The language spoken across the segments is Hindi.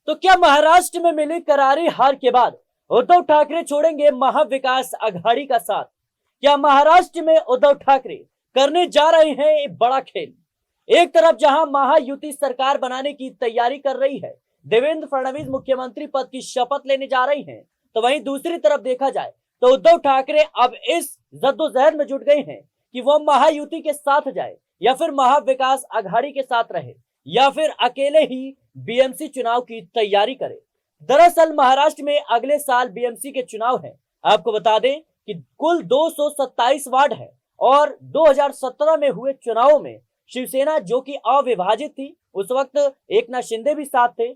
तो क्या महाराष्ट्र में मिली करारी हार के बाद उद्धव ठाकरे छोड़ेंगे महाविकास आघाड़ी का साथ? क्या महाराष्ट्र में उद्धव ठाकरे करने जा रहे हैं एक बड़ा खेल? एक तरफ जहां महायुति सरकार बनाने की तैयारी कर रही है, देवेंद्र फडणवीस मुख्यमंत्री पद की शपथ लेने जा रही हैं, तो वहीं दूसरी तरफ देखा जाए तो उद्धव ठाकरे अब इस जद्दोजहद में जुट गए हैं कि वो महायुति के साथ जाए या फिर महाविकास आघाड़ी के साथ रहे या फिर अकेले ही बीएमसी चुनाव की तैयारी करे। दरअसल महाराष्ट्र में अगले साल बीएमसी के चुनाव हैं। आपको बता दें कि कुल 227 वार्ड है और 2017 में हुए चुनावों में शिवसेना जो कि अविभाजित थी, उस वक्त एकनाथ शिंदे भी साथ थे,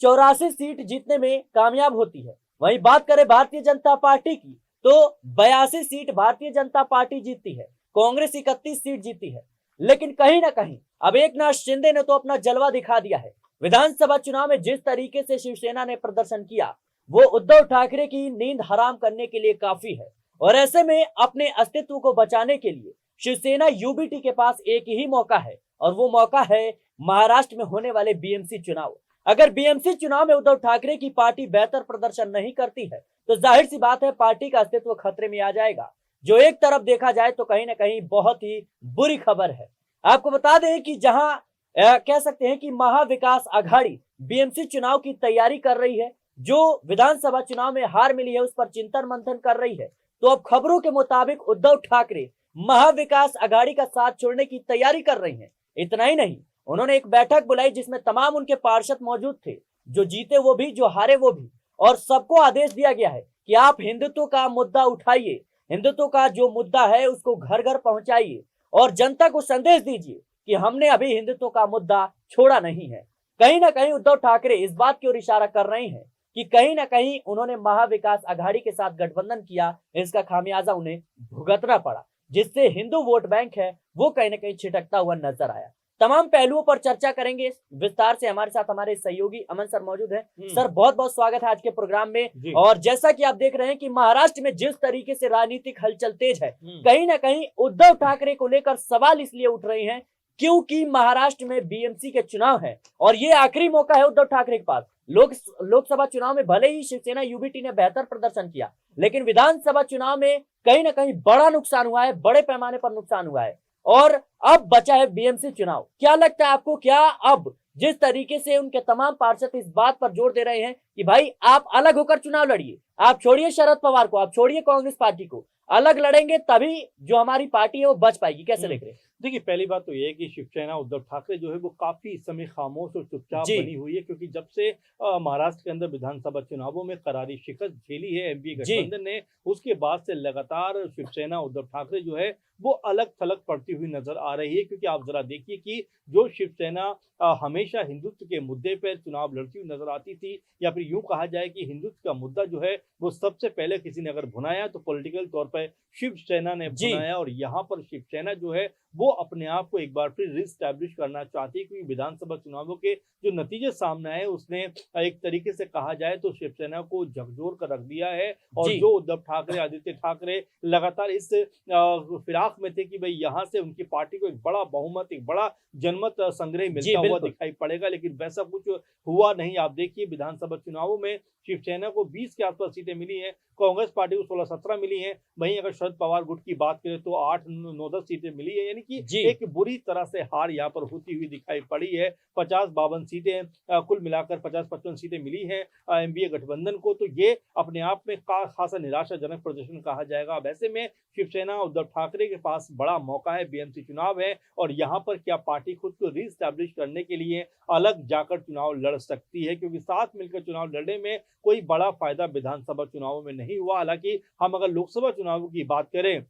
84 सीट जीतने में कामयाब होती है। वहीं बात करें भारतीय जनता पार्टी की तो 82 सीट भारतीय जनता पार्टी जीतती है, कांग्रेस 31 सीट जीती है। लेकिन कहीं ना कहीं अब एकनाथ शिंदे ने तो अपना जलवा दिखा दिया है। विधानसभा चुनाव में जिस तरीके से शिवसेना ने प्रदर्शन किया वो उद्धव ठाकरे की नींद हराम करने के लिए काफी है और ऐसे में अपने अस्तित्व को बचाने के लिए शिवसेना यूबीटी के पास एक ही मौका है और वो मौका है महाराष्ट्र में होने वाले बीएमसी चुनाव। अगर बीएमसी चुनाव में उद्धव ठाकरे की पार्टी बेहतर प्रदर्शन नहीं करती है तो जाहिर सी बात है पार्टी का अस्तित्व खतरे में आ जाएगा, जो एक तरफ देखा जाए तो कहीं ना कहीं बहुत ही बुरी खबर है। आपको बता दें कि जहां कह सकते हैं कि महाविकास आघाड़ी बीएमसी चुनाव की तैयारी कर रही है, जो विधानसभा चुनाव में हार मिली है उस पर चिंतन मंथन कर रही है, तो अब खबरों के मुताबिक उद्धव ठाकरे महाविकास आघाड़ी का साथ छोड़ने की तैयारी कर रही हैं। इतना ही नहीं, उन्होंने एक बैठक बुलाई जिसमें तमाम उनके पार्षद मौजूद थे, जो जीते वो भी, जो हारे वो भी, और सबको आदेश दिया गया है कि आप हिंदुत्व का मुद्दा उठाइए, हिंदुत्व का जो मुद्दा है उसको घर घर पहुंचाइए और जनता को संदेश दीजिए कि हमने अभी हिंदुत्व का मुद्दा छोड़ा नहीं है। कहीं ना कहीं उद्धव ठाकरे इस बात की ओर इशारा कर रहे हैं कि कहीं ना कहीं उन्होंने महाविकास आघाड़ी के साथ गठबंधन किया, इसका खामियाजा उन्हें भुगतना पड़ा, जिससे हिंदू वोट बैंक है वो कहीं ना कहीं छिटकता हुआ नजर आया। तमाम पहलुओं पर चर्चा करेंगे विस्तार से। हमारे साथ हमारे सहयोगी अमन सर मौजूद हैं। सर बहुत बहुत स्वागत है आज के प्रोग्राम में। और जैसा कि आप देख रहे हैं कि महाराष्ट्र में जिस तरीके से राजनीतिक हलचल तेज है, कहीं ना कहीं उद्धव ठाकरे को लेकर सवाल इसलिए उठ रहे हैं क्योंकि महाराष्ट्र में बीएमसी के चुनाव है और ये आखिरी मौका है उद्धव ठाकरे के पास। लोकसभा चुनाव में भले ही शिवसेना यूबीटी ने बेहतर प्रदर्शन किया, लेकिन विधानसभा चुनाव में कहीं ना कहीं बड़ा नुकसान हुआ है, बड़े पैमाने पर नुकसान हुआ है और अब बचा है बीएमसी चुनाव। क्या लगता है आपको, क्या अब जिस तरीके से उनके तमाम पार्षद इस बात पर जोर दे रहे हैं कि भाई आप अलग होकर चुनाव लड़िए, आप छोड़िए शरद पवार को, आप छोड़िए कांग्रेस पार्टी को, अलग लड़ेंगे तभी जो हमारी पार्टी है वो बच पाएगी, कैसे देख रहे हैं? देखिए, पहली बात तो ये है कि शिवसेना उद्धव ठाकरे जो है वो काफी इस समय खामोश और चुपचाप बनी हुई है, क्योंकि जब से महाराष्ट्र के अंदर विधानसभा चुनावों में करारी शिकस्त झेली है एनडीए गठबंधन ने, उसके बाद से लगातार शिवसेना उद्धव ठाकरे जो है वो अलग थलग पड़ती हुई नजर आ रही है। क्योंकि आप जरा देखिए कि जो शिवसेना हमेशा हिंदुत्व के मुद्दे पर चुनाव लड़ती हुई नजर आती थी, या फिर यूं कहा जाए कि हिंदुत्व का मुद्दा जो है वो सबसे पहले किसी ने अगर भुनाया तो पॉलिटिकल तौर पर शिवसेना ने भुनाया। और यहाँ पर शिवसेना जो है वो अपने आप को एक बार फिर रिस्टैब्लिश करना चाहती है, क्योंकि विधानसभा चुनावों के जो नतीजे सामने आए उसने एक तरीके से कहा जाए तो शिवसेना को झकझोर कर रख दिया है। और जो उद्धव ठाकरे, आदित्य ठाकरे लगातार इस फिराक में थे कि भाई यहाँ से उनकी पार्टी को एक बड़ा बहुमत, एक बड़ा जनमत संग्रह मिलता हुआ दिखाई पड़ेगा, लेकिन वैसा कुछ हुआ नहीं। आप देखिए विधानसभा चुनावों में शिवसेना को 20 के आसपास सीटें मिली हैं, कांग्रेस पार्टी को 16-17 मिली हैं, वहीं अगर शरद पवार गुट की बात करें तो 8-9-10 सीटें मिली है। यानी कि एक बुरी तरह से हार यहाँ पर होती हुई दिखाई पड़ी है। 50-52 सीटें कुल मिलाकर 50-55 सीटें मिली हैं एनडीए गठबंधन को, तो ये अपने आप में खासा निराशाजनक प्रदर्शन कहा जाएगा। अब ऐसे में शिवसेना उद्धव ठाकरे के पास बड़ा मौका है, बीएमसी चुनाव है, और यहाँ पर क्या पार्टी खुद को रीस्टैब्लिश करने के लिए अलग जाकर चुनाव लड़ सकती है, क्योंकि साथ मिलकर चुनाव लड़ने में कोई बड़ा फायदा विधानसभा चुनावों में नहीं हुआ। हालांकि हम अगर लोकसभा चुनावों की बात करें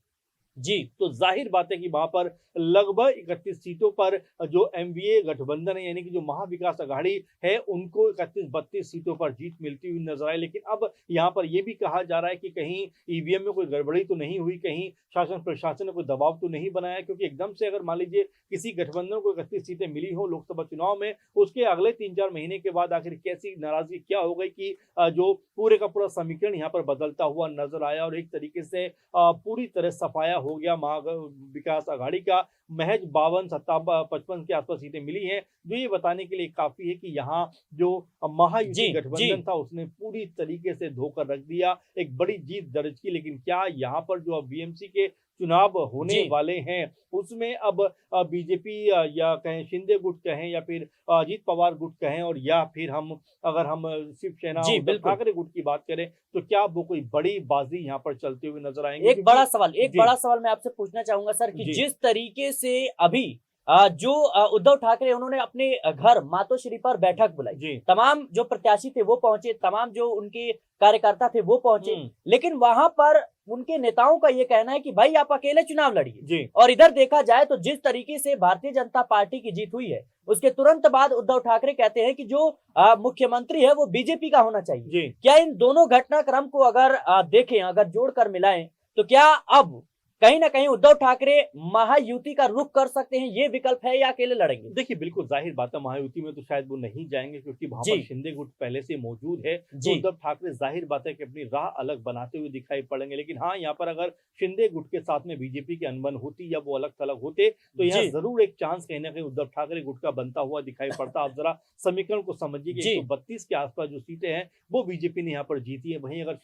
तो जाहिर बात है कि वहां पर लगभग 31 सीटों पर जो एमवीए गठबंधन है, यानी कि जो महाविकास आघाड़ी है, उनको 31-32 सीटों पर जीत मिलती हुई नजर आई। लेकिन अब यहाँ पर यह भी कहा जा रहा है कि कहीं ईवीएम में कोई गड़बड़ी तो नहीं हुई, कहीं शासन प्रशासन ने कोई दबाव तो नहीं बनाया, क्योंकि एकदम से अगर मान लीजिए किसी गठबंधन को 31 सीटें मिली हो लोकसभा चुनाव में, उसके अगले 3-4 महीने के बाद आखिर कैसी नाराजगी क्या हो गई कि जो पूरे का पूरा समीकरण यहाँ पर बदलता हुआ नजर आया और एक तरीके से पूरी तरह सफाया हो गया विकास आघाड़ी का महज 52-55 के आसपास सीटें मिली हैं, जो ये बताने के लिए काफी है कि यहाँ जो महायुति गठबंधन था उसने पूरी तरीके से धोकर रख दिया, एक बड़ी जीत दर्ज की। लेकिन क्या यहाँ पर जो अब बीएमसी के चुनाव होने वाले हैं उसमें अब बीजेपी या कहें शिंदे गुट कहें या फिर अजीत पवार गुट कहें और या फिर अगर हम शिवसेना उद्धव ठाकरे गुट की बात करें तो क्या वो कोई बड़ी बाजी यहाँ पर चलते हुए नजर आएंगे? एक बड़ा सवाल मैं आपसे पूछना चाहूंगा सर कि जिस तरीके से अभी जो उद्धव ठाकरे उन्होंने अपने घर मातोश्री पर बैठक बुलाई, तमाम जो प्रत्याशी थे वो पहुंचे, तमाम जो उनके कार्यकर्ता थे वो पहुंचे, लेकिन वहां पर उनके नेताओं का ये कहना है कि भाई आप अकेले चुनाव लड़िए। और इधर देखा जाए तो जिस तरीके से भारतीय जनता पार्टी की जीत हुई है उसके तुरंत बाद उद्धव ठाकरे कहते हैं कि जो मुख्यमंत्री है वो बीजेपी का होना चाहिए। क्या इन दोनों घटनाक्रम को अगर देखें, अगर जोड़कर मिलाएं, तो क्या अब कहीं ना कहीं उद्धव ठाकरे महायुति का रुख कर सकते हैं, ये विकल्प है, या अकेले लड़ेंगे? देखिए बिल्कुल जाहिर बात है, महायुति में तो शायद वो नहीं जाएंगे क्योंकि वहां पर शिंदे गुट पहले से मौजूद है। तो उद्धव ठाकरे जाहिर बात है कि अपनी राह अलग बनाते हुए दिखाई पड़ेंगे। लेकिन हाँ, यहाँ पर अगर शिंदे गुट के साथ में बीजेपी की अनबन होती या वो अलग थलग होते तो यहाँ जरूर एक चांस कहीं ना कहीं उद्धव ठाकरे गुट का बनता हुआ दिखाई पड़ता। आप जरा समीकरण को समझिए कि 132 के आसपास जो सीटें हैं वो बीजेपी ने यहाँ पर जीती है। वहीं अगर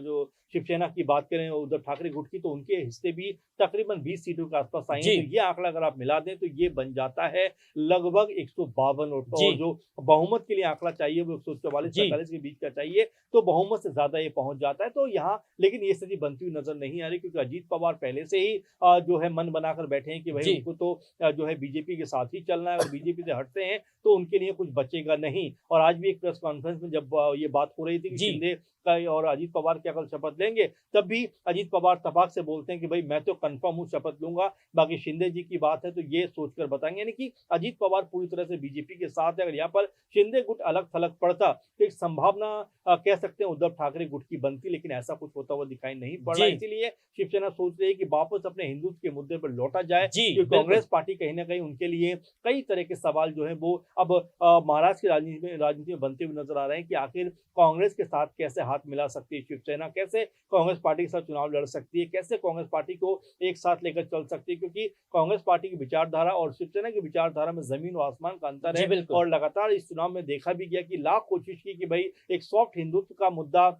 जो शिवसेना की बात करें उद्धव ठाकरे गुट की, तो उनके हिस्से भी तकरीबन 20 सीटों के आसपास आई हैं। तो ये आंकड़ा अगर आप मिला दें तो ये बन जाता है लगभग 152 और जो बहुमत के लिए आंकड़ा चाहिए वो 144-45 के बीच का चाहिए, तो बहुमत से ज्यादा ये पहुंच जाता है। तो यहाँ लेकिन ये स्थिति बनती हुई नजर नहीं आ रही क्योंकि अजीत पवार पहले से ही जो है मन बनाकर बैठे हैं कि भाई उनको तो जो है बीजेपी के साथ ही चलना है और बीजेपी से हटते हैं तो उनके लिए कुछ बचेगा नहीं। और आज भी एक प्रेस कॉन्फ्रेंस में जब ये बात हो रही थी कि शिंदे और अजीत पवार क्या कल शपथ लेंगे, तब भी अजीत पवार तबाक से बोलते हैं कि भाई मैं तो कंफर्म हूं, शपथ लूंगा, बाकी शिंदे जी की बात है तो ये सोचकर बताएंगे। यानी कि अजीत पवार पूरी तरह से बीजेपी के साथ है। अगर यहाँ पर शिंदे गुट अलग थलग पड़ता तो एक संभावना कह सकते हैं उद्धव ठाकरे गुट की बनती, लेकिन ऐसा कुछ होता हुआ दिखाई नहीं पड़ रहा। इसीलिए शिवसेना सोच रही है कि वापस अपने हिंदुत्व के मुद्दे पर लौटा जाए, क्योंकि कांग्रेस पार्टी कहीं ना कहीं उनके लिए कई तरह के सवाल जो है वो अब महाराष्ट्र की राजनीति में बनते हुए नजर आ रहे हैं कि आखिर कांग्रेस के साथ कैसे हाथ मिला सकती है शिवसेना, कैसे कांग्रेस पार्टी के साथ चुनाव लड़ सकती है, कैसे कांग्रेस पार्टी को एक साथ लेकर चल सकती है, क्योंकि कांग्रेस पार्टी की विचारधारा और शिवसेना की विचारधारा में जमीन और आसमान का अंतर है। और लगातार इस चुनाव में देखा भी गया कि लाख कोशिश की कि भाई एक सॉफ्ट हिंदुत्व का मुद्दा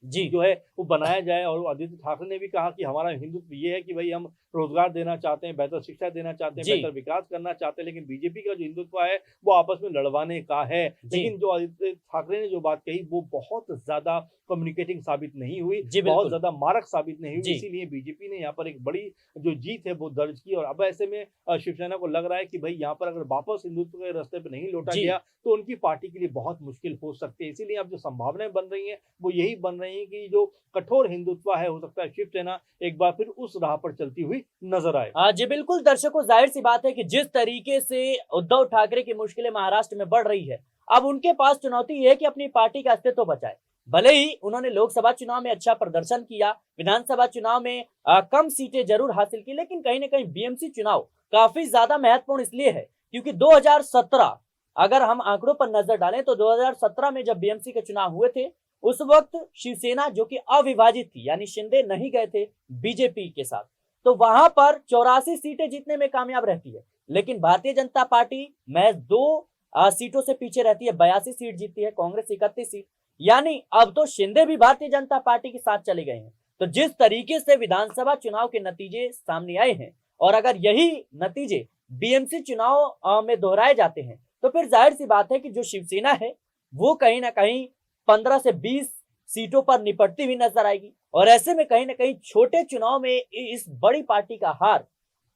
जो है वो बनाया जाए। और आदित्य ठाकरे ने भी कहा कि हमारा हिंदुत्व ये है कि भाई हम रोजगार देना चाहते हैं, बेहतर शिक्षा देना चाहते हैं, बेहतर विकास करना चाहते हैं, लेकिन बीजेपी का जो हिंदुत्व है वो आपस में लड़वाने का है। लेकिन जो आदित्य ठाकरे ने जो बात कही वो बहुत ज्यादा कम्युनिकेटिंग साबित नहीं हुई, बहुत ज्यादा मारक साबित नहीं हुई। इसीलिए बीजेपी ने यहाँ पर एक बड़ी जो जीत है वो दर्ज की। और अब ऐसे में शिवसेना को लग रहा है कि भाई यहाँ पर अगर वापस हिंदुत्व के रास्ते पर नहीं लौटा गया तो उनकी पार्टी के लिए बहुत मुश्किल हो सकती है। इसीलिए अब जो संभावनाएं बन रही है वो यही बन रही है कि जो कठोर हिंदुत्व है हो सकता है शिवसेना एक बार फिर उस राह पर चलती हुई नजर आए। जी बिल्कुल दर्शकों, जाहिर सी बात है कि जिस तरीके से उद्धव ठाकरे की मुश्किलें महाराष्ट्र में बढ़ रही है, अब उनके पास चुनौती है कि अपनी पार्टी का अस्तित्व बचाए। भले ही उन्होंने लोकसभा चुनाव में अच्छा प्रदर्शन किया, विधानसभा चुनाव में कम सीटें जरूर हासिल की, लेकिन कहीं ना कहीं बीएमसी चुनाव काफी ज्यादा महत्वपूर्ण इसलिए है क्योंकि 2017 अगर हम आंकड़ों पर नजर डालें तो 2017 में जब बीएमसी के चुनाव हुए थे उस वक्त शिवसेना जो कि अविभाजित थी, यानी शिंदे नहीं गए थे बीजेपी के साथ, तो वहां पर 84 सीटें जीतने में कामयाब रहती है। लेकिन भारतीय जनता पार्टी महज 2 सीटों से पीछे रहती है, 82 सीट जीतती है, कांग्रेस 31 सीट। यानी अब तो शिंदे भी भारतीय जनता पार्टी के साथ चले गए हैं। तो जिस तरीके से विधानसभा चुनाव के नतीजे सामने आए हैं और अगर यही नतीजे बीएमसी चुनाव में दोहराए जाते हैं तो फिर जाहिर सी बात है कि जो शिवसेना है वो कहीं ना कहीं 15 से 20 सीटों पर निपटती हुई नजर आएगी। और ऐसे में कहीं ना कहीं छोटे चुनाव में इस बड़ी पार्टी का हार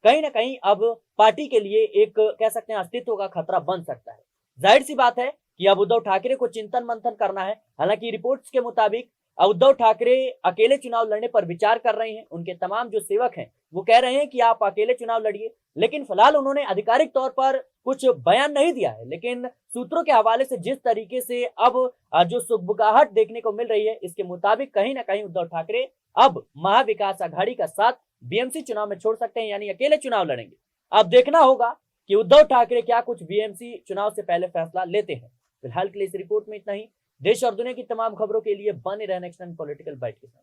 कहीं ना कहीं अब पार्टी के लिए एक कह सकते हैं अस्तित्व का खतरा बन सकता है। जाहिर सी बात है कि अब उद्धव ठाकरे को चिंतन मंथन करना है। हालांकि रिपोर्ट्स के मुताबिक उद्धव ठाकरे अकेले चुनाव लड़ने पर विचार कर रहे हैं। उनके तमाम जो सेवक हैं वो कह रहे हैं कि आप अकेले चुनाव लड़िए, लेकिन फिलहाल उन्होंने आधिकारिक तौर पर कुछ बयान नहीं दिया है। लेकिन सूत्रों के हवाले से जिस तरीके से अब जो सुगबुगाहट देखने को मिल रही है, इसके मुताबिक कहीं ना कहीं उद्धव ठाकरे अब महाविकास आघाड़ी का साथ बीएमसी चुनाव में छोड़ सकते हैं, यानी अकेले चुनाव लड़ेंगे। अब देखना होगा कि उद्धव ठाकरे क्या कुछ बीएमसी चुनाव से पहले फैसला लेते हैं। फिलहाल के लिए इस रिपोर्ट में इतना ही। देश और दुनिया की तमाम खबरों के लिए बने रहने नेक्स्ट टाइम पॉलिटिकल बाइट के साथ।